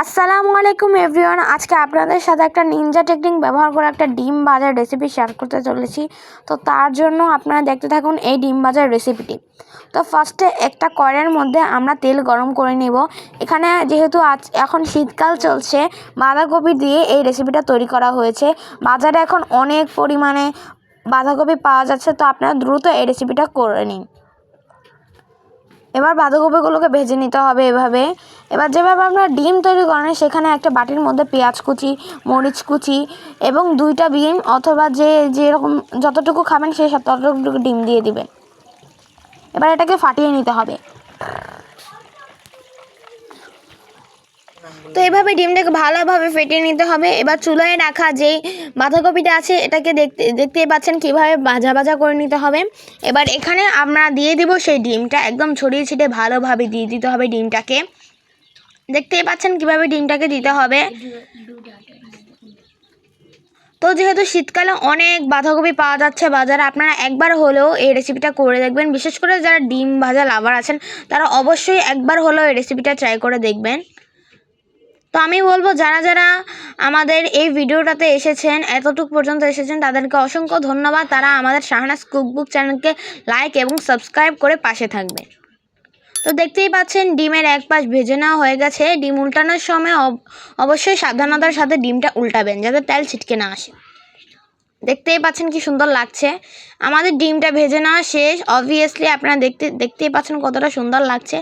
আসসালামু আলাইকুম এভরিওয়ান। আজকে আপনাদের সাথে একটা নিনজা টেকনিক ব্যবহার করে একটা ডিম ভাজার রেসিপি শেয়ার করতে চলেছি। তো তার জন্য আপনারা দেখতে থাকুন এই ডিম ভাজার রেসিপিটি। তো ফার্স্টে একটা কড়াইয়ের মধ্যে আমরা তেল গরম করে নেব। এখানে যেহেতু এখন শীতকাল চলছে, বাঁধাকপি দিয়ে এই রেসিপিটা তৈরি করা হয়েছে। বাজারে এখন অনেক পরিমাণে বাঁধাকপি পাওয়া যাচ্ছে, তো আপনারা দ্রুত এই রেসিপিটা করে নিন। এবার বাঁধাকপিগুলোকে ভেজে নিতে হবে এভাবে। এবার যেভাবে আপনারা ডিম তৈরি করেন, সেখানে একটা বাটির মধ্যে পেঁয়াজ কুচি, মরিচ কুচি এবং 2টা ডিম অথবা যেরকম যতটুকু খাবেন সে ততটুকু ডিম দিয়ে দিবেন। এবার এটাকে ফাটিয়ে নিতে হবে। তো এইভাবে ডিমটাকে ভালোভাবে ফেটিয়ে নিতে হবে। এবার চুলায় রাখা যেই বাঁধাকপিটা আছে এটাকে দেখতেই পাচ্ছেন কীভাবে ভাজা ভাজা করে নিতে হবে। এবার এখানে আমরা দিয়ে দিব সেই ডিমটা, একদম ছড়িয়ে ছিটিয়ে ভালোভাবে দিয়ে দিতে হবে ডিমটাকে। দেখতেই পাচ্ছেন কীভাবে ডিমটাকে দিতে হবে। তো যেহেতু শীতকালে অনেক বাঁধাকপি পাওয়া যাচ্ছে বাজারে, আপনারা একবার হলেও এই রেসিপিটা করে দেখবেন। বিশেষ করে যারা ডিম ভাজা লাভার আছেন তারা অবশ্যই একবার হলেও এই রেসিপিটা ট্রাই করে দেখবেন। তো আমি বলবো যারা যারা আমাদের এই ভিডিওটাতে এসেছেন, এতটুকু পর্যন্ত এসেছেন, তাদেরকে অসংখ্য ধন্যবাদ। তারা আমাদের শাহনাজ কুকবুক চ্যানেলকে লাইক এবং সাবস্ক্রাইব করে পাশে থাকবে। তো দেখতেই পাচ্ছেন ডিমের এক পাশ ভেজে নেওয়া হয়ে গেছে। ডিম উল্টানোর সময় অবশ্যই সাবধানতার সাথে ডিমটা উল্টাবেন যাতে তেল ছিটকে না আসে। দেখতেই পাচ্ছেন কি সুন্দর লাগছে। আমাদের ডিমটা ভেজে নেওয়া শেষ। অবভিয়াসলি আপনারা দেখতেই পাচ্ছেন কতটা সুন্দর লাগছে।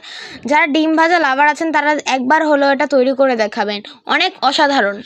যারা ডিম ভাজা লাভার আছেন তারা একবার হলেও এটা তৈরি করে দেখাবেন, অনেক অসাধারণ।